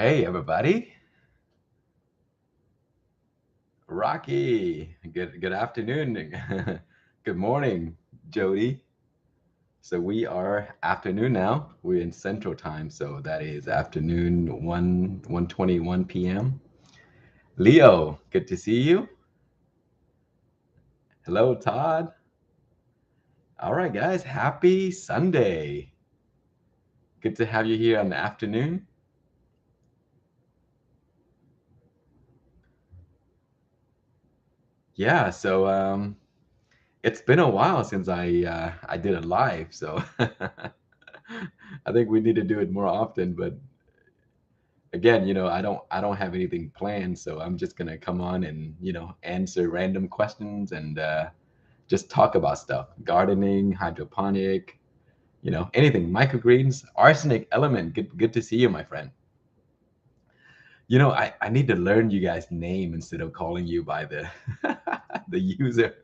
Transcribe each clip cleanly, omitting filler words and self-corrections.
Hey everybody, Rocky. Good afternoon. Good morning, Jody. So we are afternoon now. We're in Central Time, so that is afternoon 1:21 p.m. Leo, good to see you. Hello, Todd. All right, guys, happy Sunday. Good to have you here on the afternoon. Yeah, so it's been a while since I did a live, so I think we need to do it more often, but again, I don't have anything planned, so I'm just gonna come on and answer random questions and just talk about stuff, gardening, hydroponic, anything, microgreens, arsenic element. Good to see you, my friend. I need to learn you guys' name instead of calling you by the the user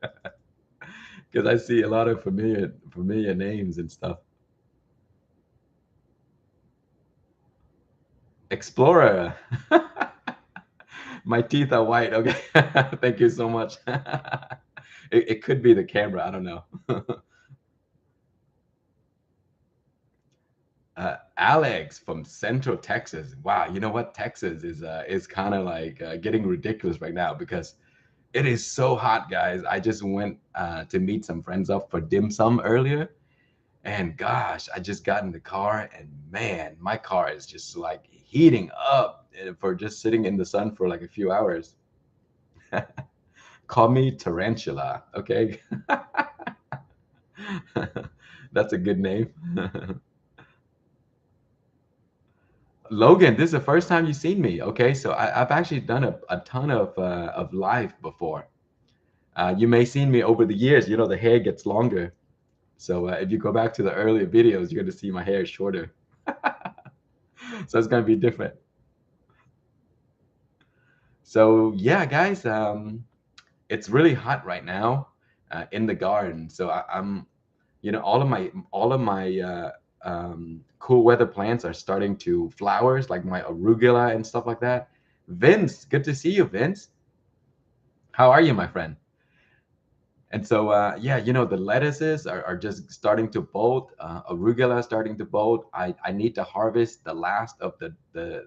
because I see a lot of familiar names and stuff. Explorer. My teeth are white. Okay. Thank you so much. It could be the camera. I don't know. Alex from Central Texas. Wow. You know what? Texas is kind of like getting ridiculous right now because it is so hot, guys. I just went to meet some friends up for dim sum earlier. And gosh, I just got in the car and man, my car is just like heating up for just sitting in the sun for like a few hours. Call me Tarantula, okay? That's a good name. Logan, this is the first time you've seen me, okay? So I've actually done a ton of live before. You may seen me over the years, the hair gets longer. So if you go back to the earlier videos, you're going to see my hair is shorter. So it's going to be different. So yeah, guys, it's really hot right now in the garden. So I'm all of my cool weather plants are starting to flowers, like my arugula and stuff like that. Vince, good to see you, Vince. How are you, my friend? And so yeah, the lettuces are just starting to bolt. Arugula starting to bolt. I need to harvest the last of the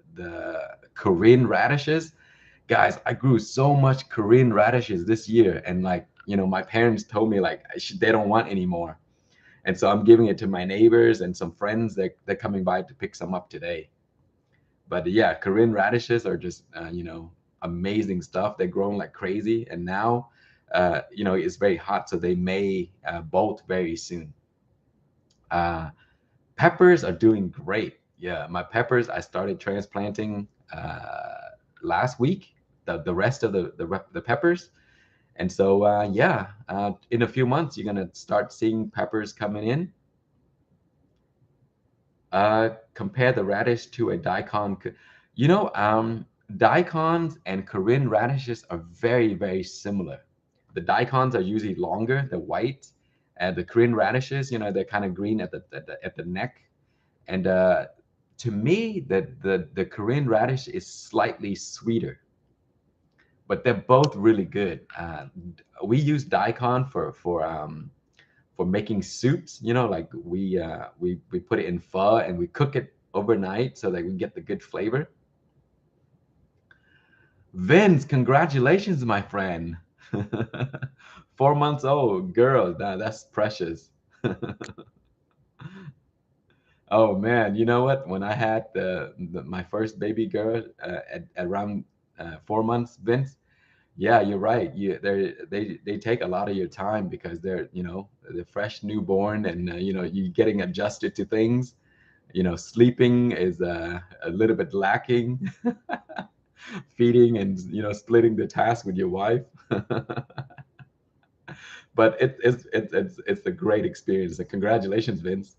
Korean radishes. Guys, I grew so much Korean radishes this year, and like my parents told me like they don't want anymore. And so I'm giving it to my neighbors and some friends that they're coming by to pick some up today. But yeah, Korean radishes are just amazing stuff. They're growing like crazy, and now it's very hot, so they may bolt very soon. Uh, Peppers are doing great. Yeah, my peppers I started transplanting last week. The rest of the peppers. And so, yeah, in a few months, you're gonna start seeing peppers coming in. Compare the radish to a daikon. Daikons and Korean radishes are very, very similar. The daikons are usually longer, they're white, and the Korean radishes, they're kind of green at the neck. And to me, the Korean radish is slightly sweeter, but they're both really good. We use daikon for making soups. Like we put it in pho and we cook it overnight so that we get the good flavor. Vince, congratulations, my friend. 4 months old girl. That's precious. Oh man, you know what? When I had my first baby girl at around 4 months, Vince. Yeah, you're right. They take a lot of your time because they're fresh newborn and you getting adjusted to things. Sleeping is a little bit lacking. Feeding and splitting the task with your wife. But it's a great experience. So congratulations, Vince.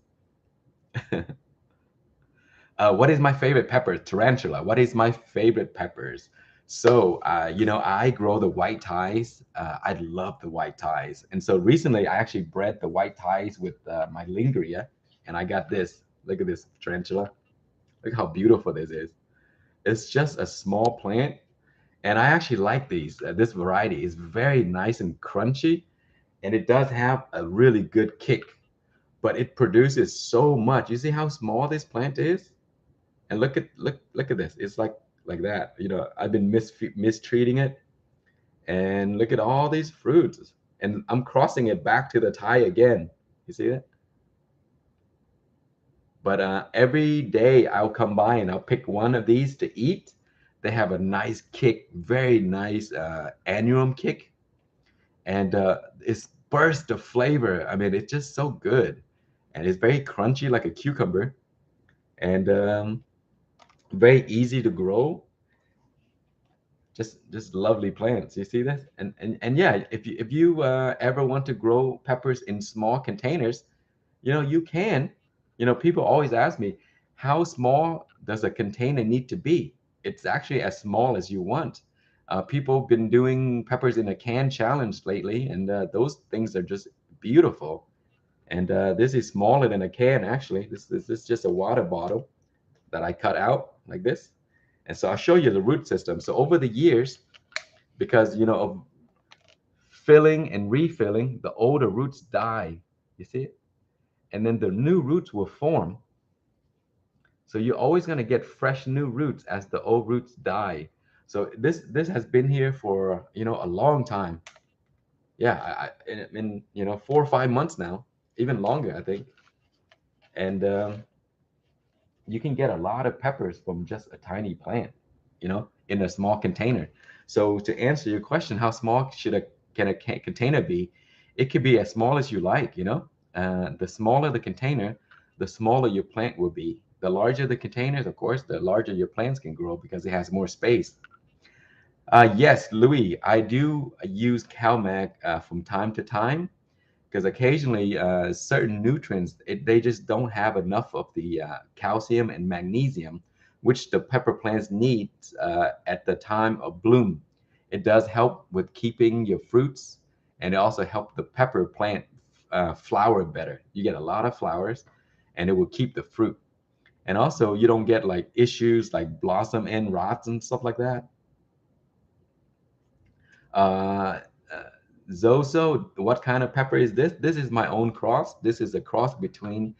What is my favorite pepper? Tarantula. What is my favorite peppers? So, I grow the white ties. I love the white ties. And so recently I actually bred the white ties with my Lingria, and I got this. Look at this tarantula. Look how beautiful this is. It's just a small plant, and I actually like these. This variety is very nice and crunchy, and it does have a really good kick, but it produces so much. You see how small this plant is? And look at this. It's like that. You know, I've been mistreating it, and look at all these fruits. And I'm crossing it back to the Thai again. You see that? But every day I'll come by and I'll pick one of these to eat. They have a nice kick, very nice annuum kick, and it's burst of flavor. I mean, it's just so good, and it's very crunchy like a cucumber, and very easy to grow. Just lovely plants. You see this? And yeah, if you ever want to grow peppers in small containers, you can. People always ask me, how small does a container need to be? It's actually as small as you want. People have been doing peppers in a can challenge lately, and those things are just beautiful. And this is smaller than a can, actually. This is just a water bottle that I cut out like this. And so I'll show you the root system. So over the years, because of filling and refilling, the older roots die. You see it? And then the new roots will form. So you're always going to get fresh new roots as the old roots die. So this has been here for a long time. Yeah, in 4 or 5 months now, even longer, I think. And you can get a lot of peppers from just a tiny plant, in a small container. So to answer your question, how small can a container be? It could be as small as you like, the smaller the container, the smaller your plant will be. The larger the containers, of course, the larger your plants can grow because it has more space. Yes, Louis, I do use CalMag from time to time because occasionally certain nutrients they just don't have enough of the calcium and magnesium which the pepper plants need at the time of bloom. It does help with keeping your fruits, and it also helps the pepper plant flower better. You get a lot of flowers, and it will keep the fruit. And also you don't get like issues like blossom end rots and stuff like that. uh, uh, Zoso, what kind of pepper is this? This is my own cross. This is a cross between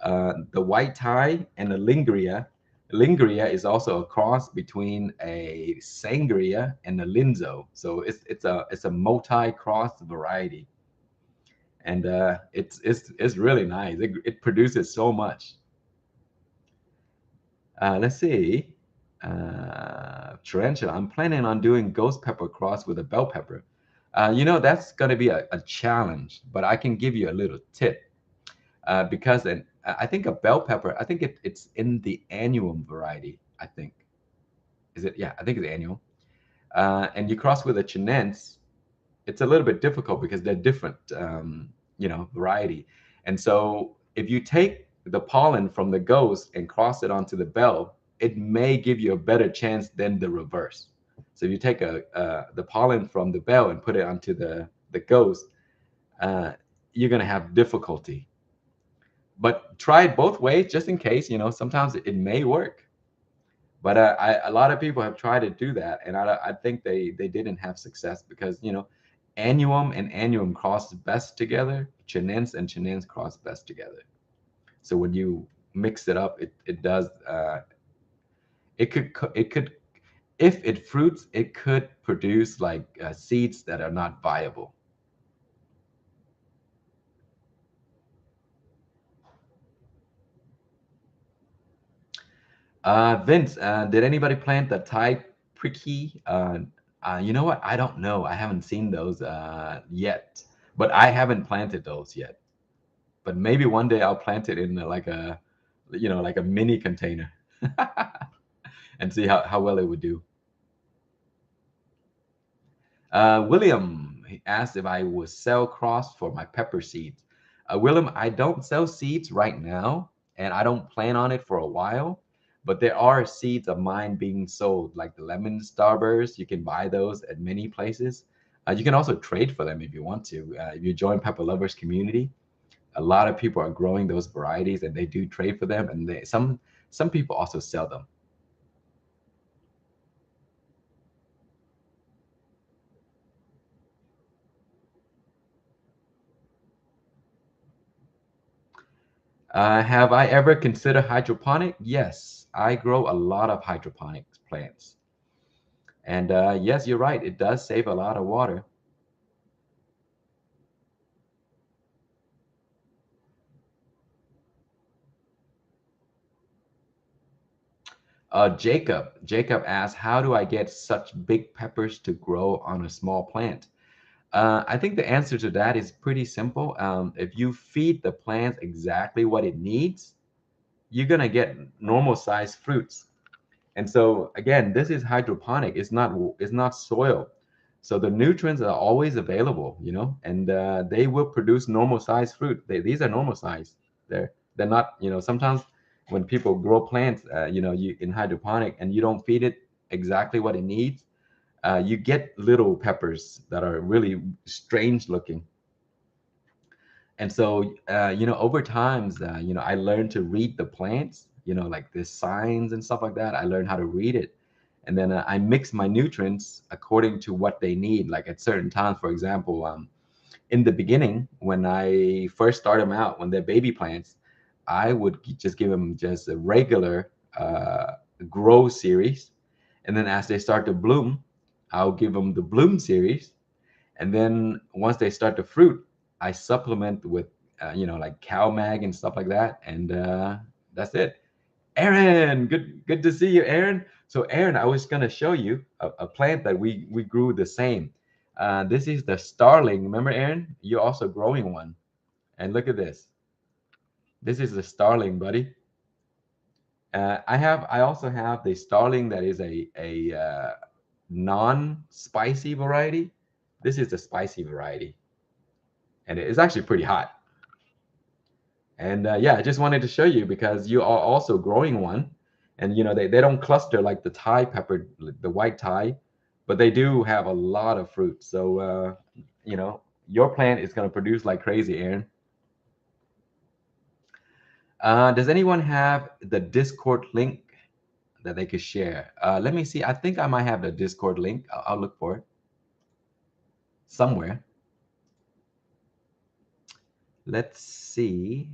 the white Thai and the Lingria. Lingria is also a cross between a Sangria and a Linzo. So it's a multi-cross variety, and it's really nice. It produces so much. Let's see. Tarantula. I'm planning on doing ghost pepper cross with a bell pepper. That's going to be a challenge, but I can give you a little tip. Because I think a bell pepper, I think it's in the annuum variety. I think is it? Yeah, I think it's annuum. And you cross with a chinense, it's a little bit difficult because they're different, variety. And so if you take the pollen from the ghost and cross it onto the bell, it may give you a better chance than the reverse. So if you take the pollen from the bell and put it onto the ghost, uh, you're gonna have difficulty. But try it both ways just in case. Sometimes it may work. But a lot of people have tried to do that, and I think they didn't have success because annuum and annuum cross best together. Chinense and chinense cross best together. So when you mix it up, it does. It could if it fruits, it could produce like seeds that are not viable. Vince, did anybody plant the Thai pricky? You know what? I don't know. I haven't seen those yet, but I haven't planted those yet. But maybe one day I'll plant it in like a mini container and see how well it would do. William, he asked if I would sell cross for my pepper seeds. William, I don't sell seeds right now, and I don't plan on it for a while. But there are seeds of mine being sold, like the lemon starburst. You can buy those at many places. You can also trade for them if you want to. If you join Pepper Lovers community, a lot of people are growing those varieties, and they do trade for them. And some people also sell them. Have I ever considered hydroponic? Yes, I grow a lot of hydroponic plants. And yes, you're right. It does save a lot of water. Jacob asked, how do I get such big peppers to grow on a small plant? I think the answer to that is pretty simple. If you feed the plant exactly what it needs, you're gonna get normal sized fruits. And so again, this is hydroponic. It's not soil. So the nutrients are always available, and they will produce normal size fruit. These are normal size. They're not, sometimes when people grow plants, you in hydroponic and you don't feed it exactly what it needs, you get little peppers that are really strange looking. And so, over times, I learned to read the plants, like the signs and stuff like that. I learned how to read it. And then I mix my nutrients according to what they need. Like at certain times, for example, in the beginning, when I first start them out, when they're baby plants, I would just give them just a regular grow series. And then as they start to bloom, I'll give them the bloom series. And then once they start to fruit, I supplement with, like cow mag and stuff like that. And that's it. Aaron, good to see you, Aaron. So Aaron, I was gonna show you a plant that we grew the same. This is the starling. Remember, Aaron? You're also growing one. And look at this. This is the starling, buddy. I also have the starling that is a non-spicy variety. This is the spicy variety, and it's actually pretty hot. And yeah, I just wanted to show you because you are also growing one, and they don't cluster like the Thai pepper, the white Thai, but they do have a lot of fruit. So your plant is going to produce like crazy, Aaron. Does anyone have the Discord link that they could share? Let me see. I think I might have the Discord link. I'll look for it somewhere. Let's see.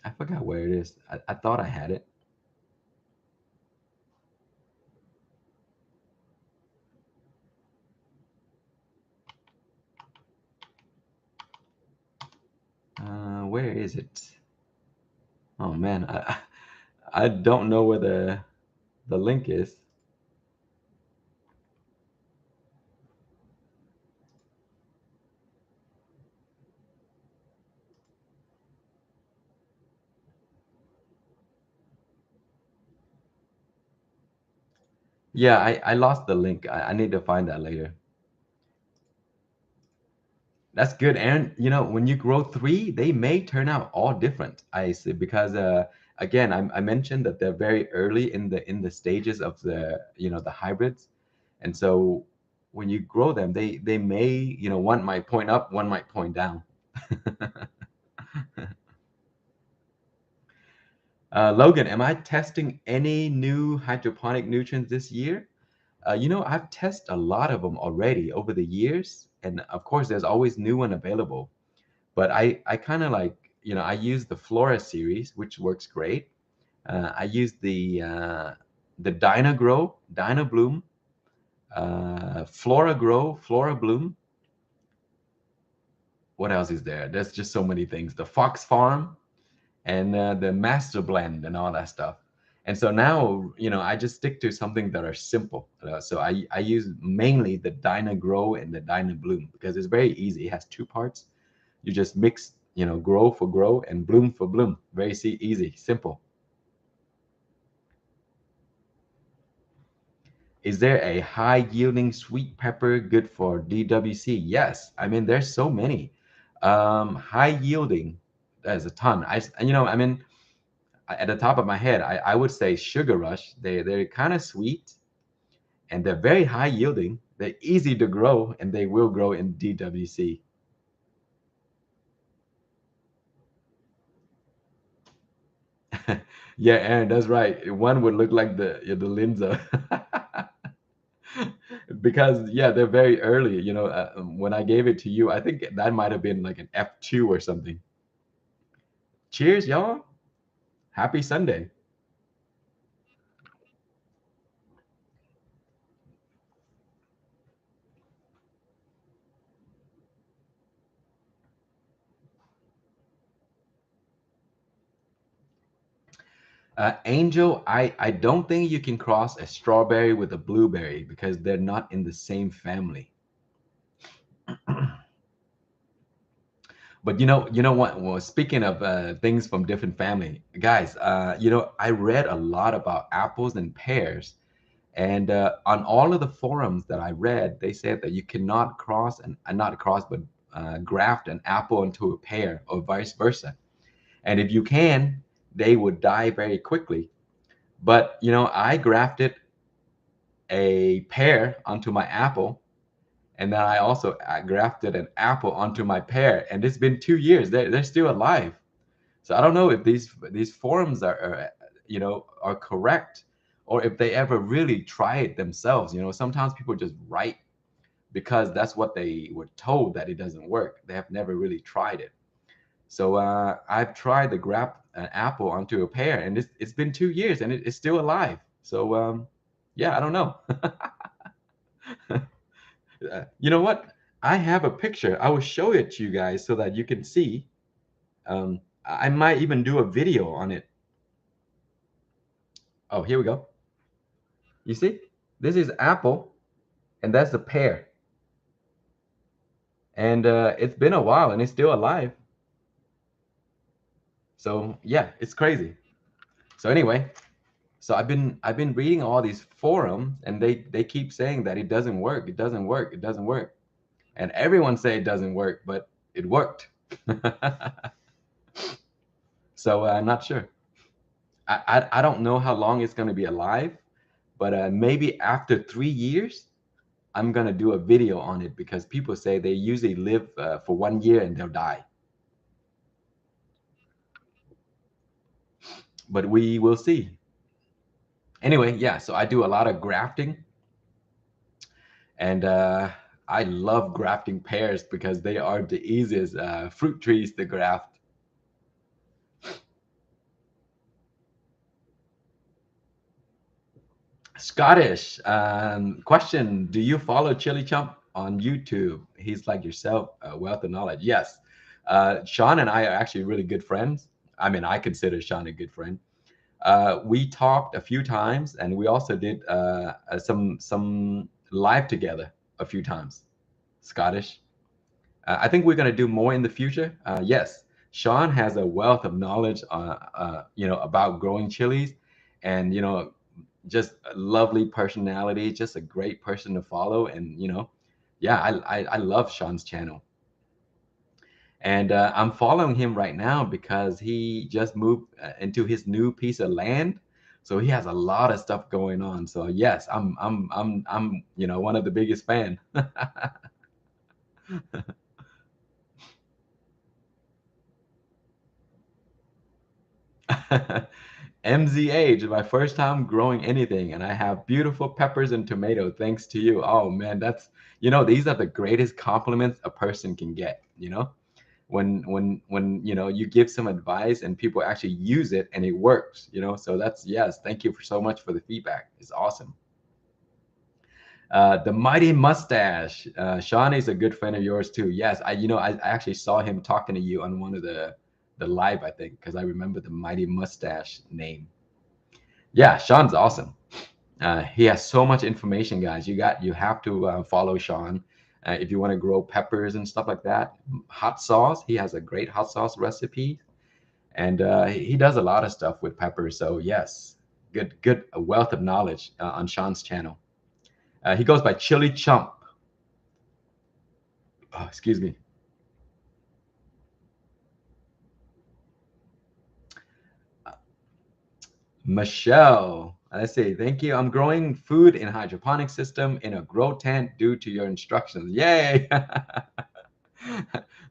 I forgot where it is. I thought I had it. Where is it? Oh man, I don't know where the link is. Yeah, I lost the link. I need to find that later. That's good, Aaron. When you grow three, they may turn out all different. I see because again, I mentioned that they're very early in the stages of the hybrids, and so when you grow them, they may one might point up, one might point down. Logan, am I testing any new hydroponic nutrients this year? I've tested a lot of them already over the years, and of course, there's always new one available. But I kind of like, I use the Flora series, which works great. I use the Dyna Bloom, Flora Grow, Flora Bloom. What else is there? There's just so many things. The Fox Farm and the Master Blend and all that stuff. And so now, I just stick to something that are simple. So I use mainly the Dyna Grow and the Dyna Bloom because it's very easy. It has two parts. You just mix, grow for grow and bloom for bloom. Very easy, simple. Is there a high yielding sweet pepper good for DWC? Yes. I mean, there's so many. High yielding, there's a ton. I mean, at the top of my head, I would say Sugar Rush. They're kind of sweet and they're very high yielding. They're easy to grow and they will grow in DWC. Yeah, Aaron, that's right. One would look like the Linza. Because yeah, they're very early. When I gave it to you, I think that might have been like an F2 or something. Cheers, y'all. Happy Sunday. Angel, I don't think you can cross a strawberry with a blueberry because they're not in the same family. But you know what? Well, speaking of things from different family, guys, I read a lot about apples and pears, and on all of the forums that I read, they said that you cannot cross and not cross, but graft an apple into a pear or vice versa. And if you can, they would die very quickly. But I grafted a pear onto my apple, and then I also grafted an apple onto my pear, and it's been 2 years. They're still alive. So I don't know if these forums are correct, or if they ever really try it themselves. Sometimes people just write because that's what they were told that it doesn't work. They have never really tried it. So I've tried to graft an apple onto a pear, and it's been 2 years, and it's still alive. So yeah, I don't know. You know what? I have a picture. I will show it to you guys so that you can see. I might even do a video on it. Oh, here we go. You see, this is apple, and that's the pear. And it's been a while, and it's still alive. So yeah, it's crazy. So anyway, so I've been reading all these forums, and they keep saying that it doesn't work. It doesn't work. It doesn't work. And everyone say it doesn't work, but it worked. So I'm not sure. I don't know how long it's going to be alive, but maybe after 3 years, I'm going to do a video on it because people say they usually live for 1 year and they'll die. But we will see. Anyway, yeah, so I do a lot of grafting, and I love grafting pears because they are the easiest fruit trees to graft. Scottish question: do you follow Chili Chump on YouTube? He's like yourself, a wealth of knowledge. Yes, Sean and I are actually really good friends. I mean, I consider Sean a good friend. We talked a few times, and we also did some live together a few times. Scottish. I think we're going to do more in the future. Yes, Sean has a wealth of knowledge, about growing chilies, and just a lovely personality, just a great person to follow, and yeah, I love Sean's channel, and I'm following him right now because he just moved into his new piece of land, so he has a lot of stuff going on. So yes, I'm one of the biggest fan. MZH, my first time growing anything, and I have beautiful peppers and tomato thanks to you. Oh man, these are the greatest compliments a person can get, when you give some advice and people actually use it and it works, so that's, yes, thank you for so much for the feedback. It's awesome. The mighty mustache. Sean is a good friend of yours too. Yes, I actually saw him talking to you on one of the live, I think, because I remember the mighty mustache name. Yeah, Sean's awesome. He has so much information, guys. You have to follow Sean if you want to grow peppers and stuff like that. Hot sauce. He has a great hot sauce recipe, and he does a lot of stuff with peppers. So yes, good a wealth of knowledge on Sean's channel. He goes by Chili Chump. Oh, excuse me. Michelle, let's see. Thank you. I'm growing food in hydroponic system in a grow tent due to your instructions. Yay!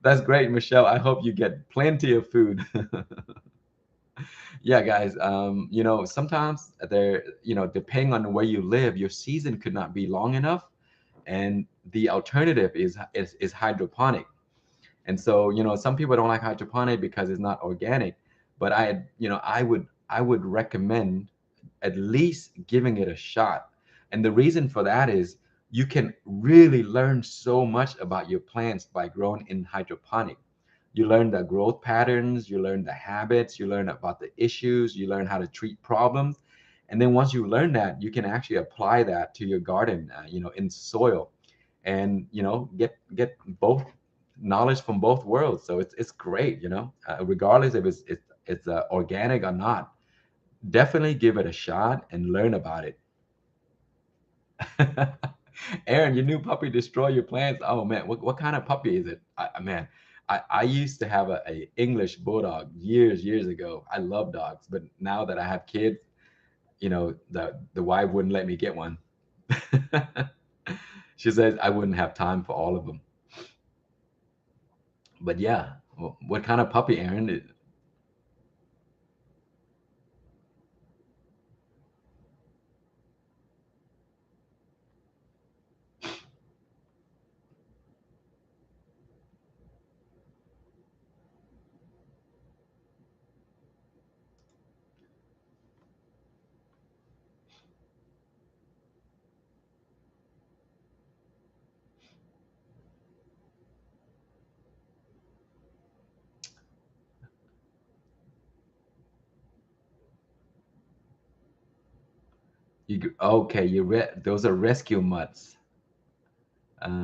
That's great, Michelle. I hope you get plenty of food. Yeah, guys. Sometimes there, depending on where you live, your season could not be long enough, and the alternative is hydroponic. And so, some people don't like hydroponic because it's not organic, but I would recommend at least giving it a shot. And the reason for that is you can really learn so much about your plants by growing in hydroponic. You learn the growth patterns, you learn the habits, you learn about the issues, you learn how to treat problems. And then once you learn that, you can actually apply that to your garden, in soil, and get both knowledge from both worlds. So it's great, regardless if it's organic or not. Definitely give it a shot and learn about it. Aaron, your new puppy destroy your plants. Oh man, what kind of puppy is it? Man, I used to have a English bulldog years ago. I love dogs, but now that I have kids, the wife wouldn't let me get one. She says I wouldn't have time for all of them. But yeah, what kind of puppy, Aaron? Okay, those are rescue mutts.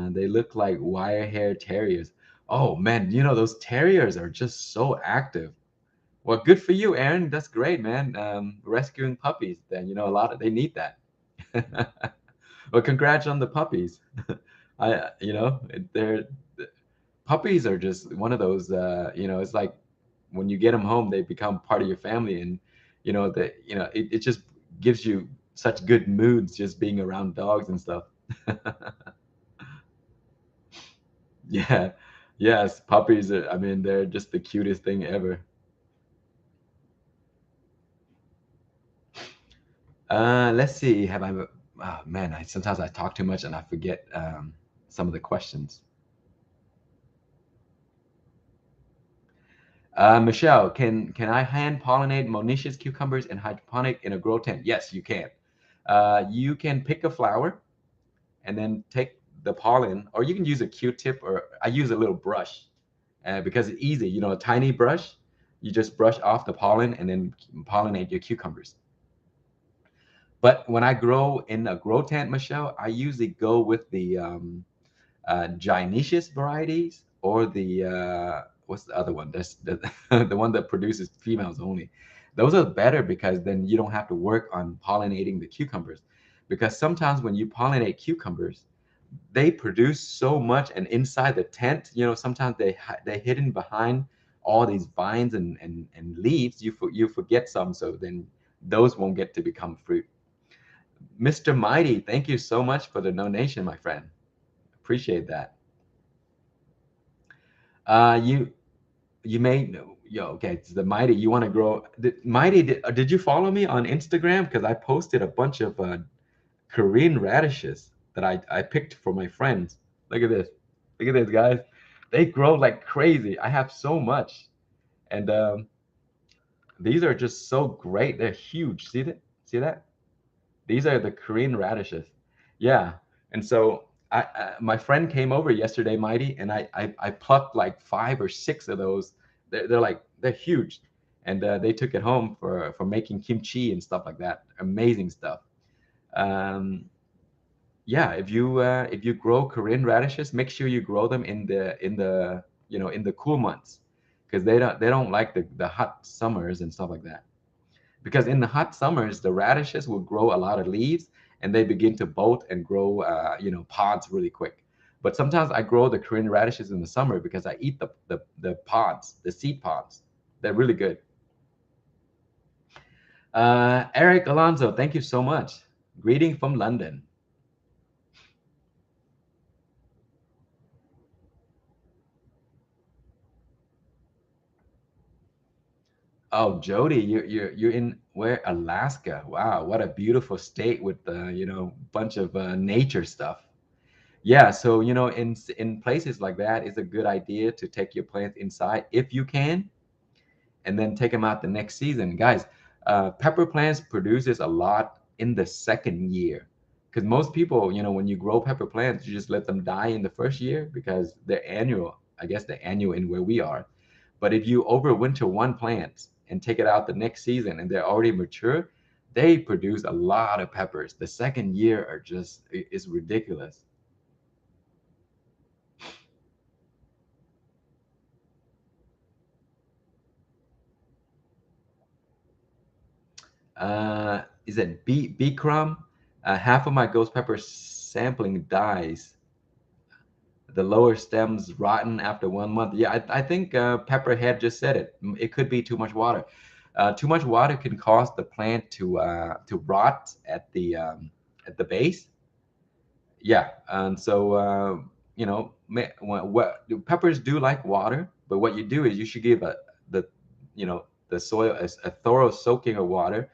They look like wire hair terriers. Oh man, those terriers are just so active. Well, good for you, Aaron. That's great, man. Rescuing puppies. Then a lot of they need that. Well, congrats on the puppies. They're puppies are just one of those. It's like when you get them home, they become part of your family, and it just gives you such good moods just being around dogs and stuff. Yeah, yes, puppies are, I mean, they're just the cutest thing ever. Let's see. Oh man, sometimes I talk too much and I forget some of the questions. Michelle, can I hand pollinate monoecious cucumbers in hydroponic in a grow tent? Yes, you can. You can pick a flower and then take the pollen, or you can use a Q-tip, or I use a little brush because it's easy. A tiny brush. You just brush off the pollen and then pollinate your cucumbers. But when I grow in a grow tent, Michelle, I usually go with the gynoecious varieties, or the what's the other one? That's the one that produces females only. Those are better because then you don't have to work on pollinating the cucumbers. Because sometimes when you pollinate cucumbers, they produce so much, and inside the tent, sometimes they're hidden behind all these vines and leaves. You forget some, so then those won't get to become fruit. Mr. Mighty, thank you so much for the donation, my friend. Appreciate that. You may okay. It's the Mighty. You want to grow? Mighty, did you follow me on Instagram? Because I posted a bunch of Korean radishes that I picked for my friends. Look at this. Look at this, guys. They grow like crazy. I have so much, and these are just so great. They're huge. See that? See that? These are the Korean radishes. Yeah. And so my friend came over yesterday, Mighty, and I plucked like 5 or 6 of those. They're huge, and they took it home for making kimchi and stuff like that. Amazing stuff. Um, yeah, if you grow Korean radishes, make sure you grow them in the cool months, because they don't like the hot summers and stuff like that. Because in the hot summers, the radishes will grow a lot of leaves, and they begin to bolt and grow, pods really quick. But sometimes I grow the Korean radishes in the summer because I eat the pods, the seed pods. They're really good. Eric Alonso, thank you so much. Greeting from London. Oh, Jody, you're in where? Alaska. Wow, what a beautiful state with bunch of nature stuff. Yeah, so in places like that, it's a good idea to take your plants inside if you can, and then take them out the next season. Guys, pepper plants produces a lot in the second year, because most people, when you grow pepper plants, you just let them die in the first year because they're annual. I guess they're annual in where we are. But if you overwinter one plant and take it out the next season and they're already mature, they produce a lot of peppers. The second year are just is ridiculous. Is it B crumb? Half of my ghost pepper sampling dies. The lower stems rotten after 1 month. Yeah, I think Pepperhead just said it. It could be too much water. Too much water can cause the plant to rot at the base. Yeah, and so what peppers do like water, but what you do is you should give the soil a thorough soaking of water,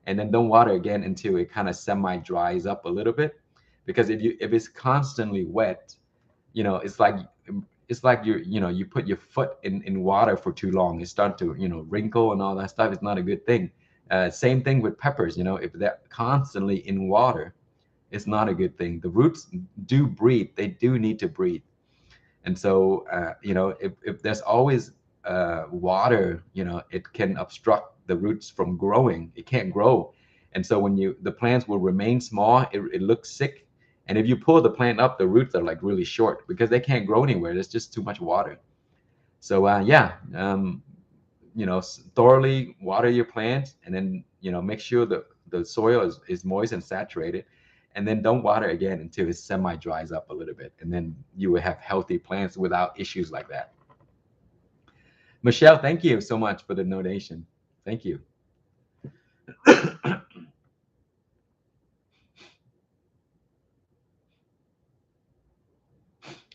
and then don't water again until it kind of semi dries up a little bit, because if it's constantly wet, it's like you put your foot in water for too long, it starts to wrinkle and all that stuff. It's not a good thing. Same thing with peppers. If they're constantly in water, it's not a good thing. The roots do breathe, they do need to breathe. And so if there's always water, it can obstruct the roots from growing. It can't grow. And so when the plants will remain small, it looks sick. And if you pull the plant up, the roots are like really short because they can't grow anywhere. There's just too much water. So yeah, thoroughly water your plants, and then make sure the soil is moist and saturated, and then don't water again until it semi dries up a little bit, and then you will have healthy plants without issues like that. Michelle, thank you so much for the donation. Thank you.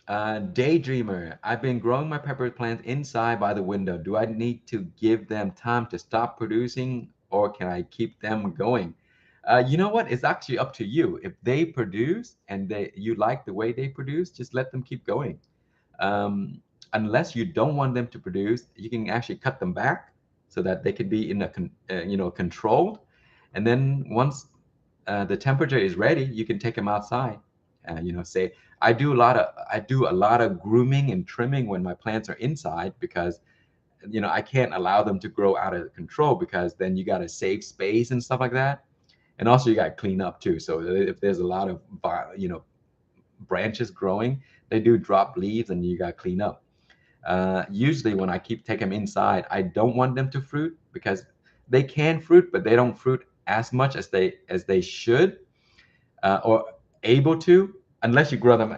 Daydreamer, I've been growing my pepper plants inside by the window. Do I need to give them time to stop producing, or can I keep them going? You know what? It's actually up to you. If they produce and you like the way they produce, just let them keep going. Um, Unless you don't want them to produce, you can actually cut them back so that they can be in controlled. And then once the temperature is ready, you can take them outside. Say I do a lot of grooming and trimming when my plants are inside, because I can't allow them to grow out of control, because then you got to save space and stuff like that. And also you got to clean up too. So if there's a lot of branches growing, they do drop leaves and you got to clean up. Usually when I keep take them inside, I don't want them to fruit, because they can fruit, but they don't fruit as much as they should, or able to, unless you grow them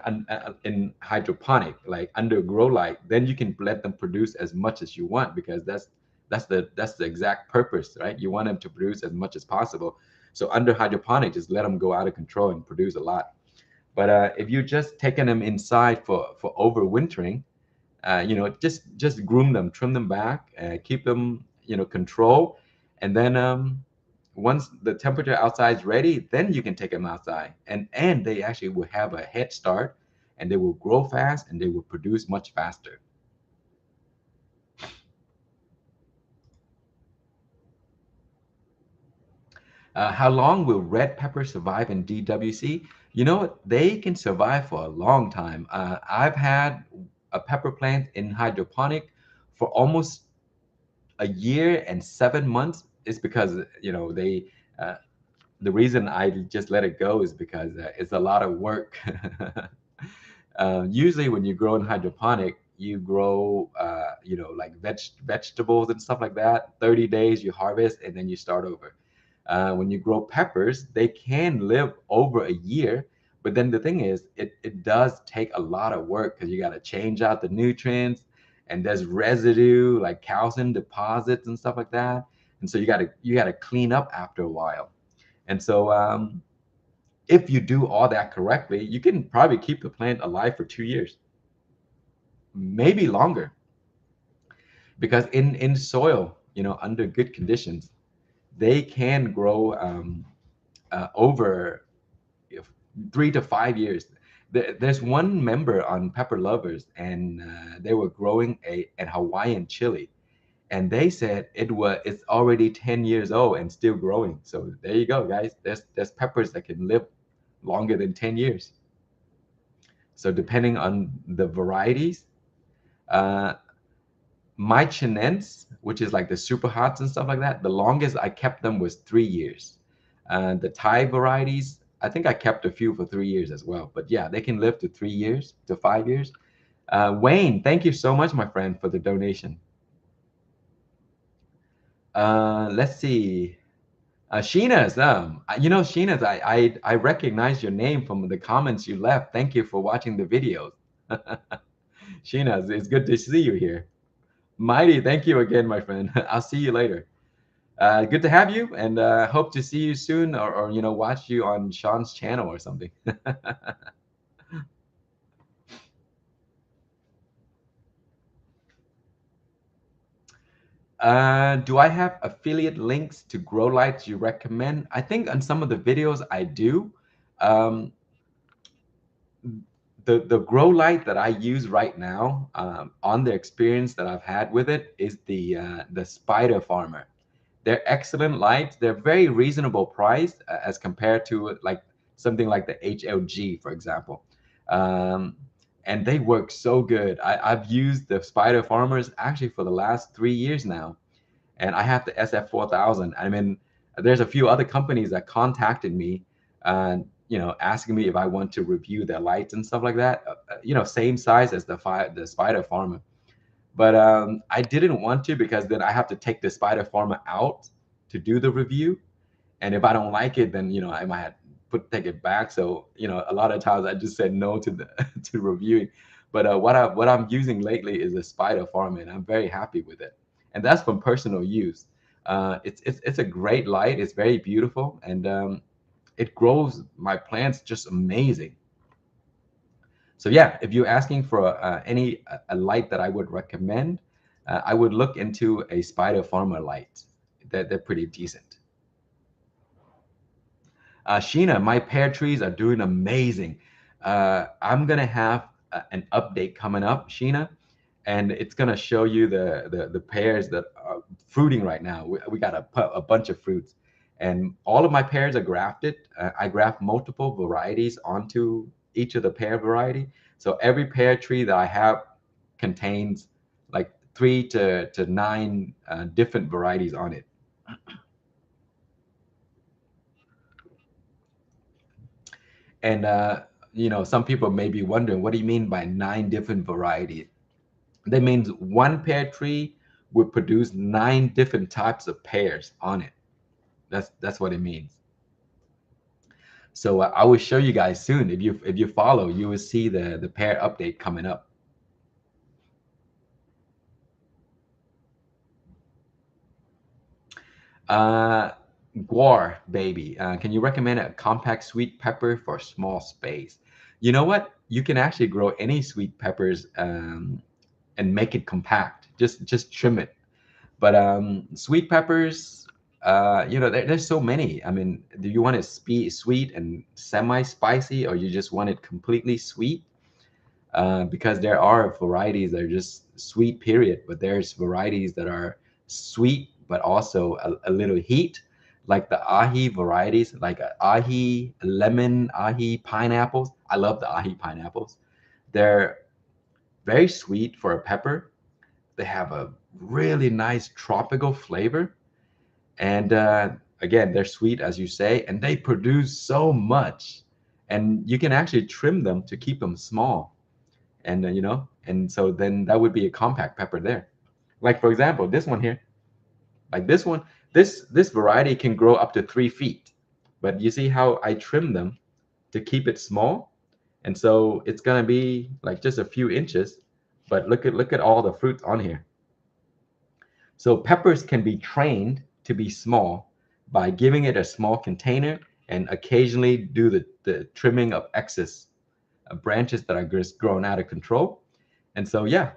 in hydroponic, like under grow light. Then you can let them produce as much as you want, because that's the exact purpose, right? You want them to produce as much as possible. So under hydroponic, just let them go out of control and produce a lot. But if you're just taking them inside for overwintering, just groom them, trim them back, keep them control, and then once the temperature outside is ready, then you can take them outside, and they actually will have a head start, and they will grow fast, and they will produce much faster. How long will red pepper survive in DWC? They can survive for a long time. I've had a pepper plant in hydroponic for almost a year and 7 months. Is because they the reason I just let it go is because it's a lot of work. Usually when you grow in hydroponic, you grow like vegetables and stuff like that. 30 days you harvest and then you start over. When you grow peppers, they can live over a year, but then the thing is, it does take a lot of work, because you got to change out the nutrients, and there's residue like calcium deposits and stuff like that, and so you got to clean up after a while. And so if you do all that correctly, you can probably keep the plant alive for 2 years, maybe longer, because in soil, under good conditions, they can grow over 3 to 5 years. There's one member on Pepper Lovers, and they were growing an Hawaiian chili, and they said it's already 10 years old and still growing. So there you go, guys. There's peppers that can live longer than 10 years. So depending on the varieties, uh, my chinense, which is like the super hots and stuff like that, the longest I kept them was 3 years. The Thai varieties, I think I kept a few for 3 years as well. But yeah, they can live to 3 years to 5 years. Wayne, thank you so much, my friend, for the donation. Let's see. Sheena's, Sheena's, I recognize your name from the comments you left. Thank you for watching the videos. Sheena's, it's good to see you here. Mighty, thank you again, my friend. I'll see you later. Good to have you, and hope to see you soon, or watch you on Sean's channel or something. Do I have affiliate links to grow lights you recommend? I think on some of the videos I do. Um, the grow light that I use right now, on the experience that I've had with it, is the Spider Farmer. They're excellent lights. They're very reasonable priced as compared to like something like the HLG, for example. Um, and they work so good. I've used the Spider Farmers actually for the last 3 years now, and I have the SF4000. I mean, there's a few other companies that contacted me, asking me if I want to review their lights and stuff like that. Same size as the Spider Farmer, but I didn't want to, because then I have to take the Spider Farmer out to do the review, and if I don't like it, then I might have take it back. So a lot of times I just said no to the to reviewing. But what I'm using lately is a Spider Farm, and I'm very happy with it. And that's from personal use. It's a great light. It's very beautiful, and it grows my plants just amazing. So yeah, if you're asking for any a light that I would recommend, I would look into a Spider Farmer light. They're pretty decent. Sheena, my pear trees are doing amazing. I'm gonna have an update coming up, Sheena, and it's gonna show you the pears that are fruiting right now. We got a bunch of fruits, and all of my pears are grafted. I graft multiple varieties onto each of the pear variety. So every pear tree that I have contains like 3 to 9 different varieties on it. And some people may be wondering, what do you mean by 9 different varieties? That means one pear tree would produce 9 different types of pears on it. That's what it means. So I will show you guys soon. If you follow, you will see the pear update coming up. Uh, Guar, baby, can you recommend a compact sweet pepper for small space? You know what? You can actually grow any sweet peppers, and make it compact. Just trim it. But sweet peppers, there's so many. I mean, do you want it sweet and semi-spicy, or you just want it completely sweet? Because there are varieties that are just sweet, period. But there's varieties that are sweet, but also a little heat, like the ahi varieties, like ahi lemon, ahi pineapples. I love the ahi pineapples. They're very sweet for a pepper. They have a really nice tropical flavor. And again, they're sweet, as you say, and they produce so much. And you can actually trim them to keep them small. And, and so then that would be a compact pepper there. Like, for example, this one here, like this one, this variety can grow up to 3 feet. But you see how I trim them to keep it small? And so it's going to be like just a few inches. But look at all the fruits on here. So peppers can be trained to be small by giving it a small container and occasionally do the trimming of excess branches that are just grown out of control. And so, yeah.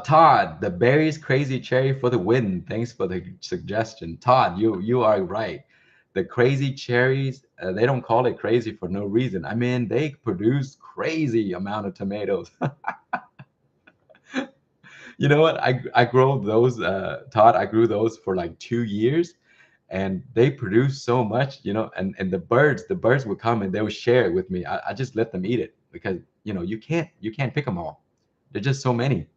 Todd, the berries crazy cherry for the win. Thanks for the suggestion. Todd, you are right. The crazy cherries, they don't call it crazy for no reason. I mean, they produce crazy amount of tomatoes. You know what? I grow those, Todd. I grew those for like 2 years, and they produce so much. And the birds would come and they would share it with me. I just let them eat it because you can't pick them all. There's just so many.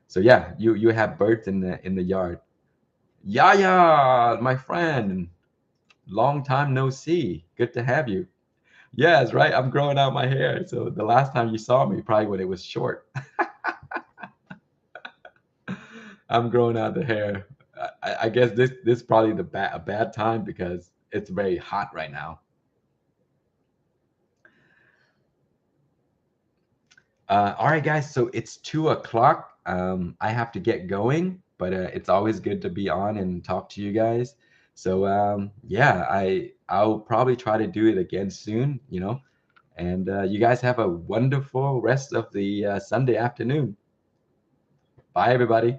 So yeah, you have birds in the yard. Yaya, my friend, long time no see. Good to have you. Yes, right. I'm growing out my hair. So the last time you saw me, probably when it was short. I'm growing out the hair. I guess this is probably a bad time because it's very hot right now. All right, guys. So it's 2 o'clock. I have to get going, but it's always good to be on and talk to you guys. So yeah, I'll probably try to do it again soon. And you guys have a wonderful rest of the Sunday afternoon. Bye, everybody.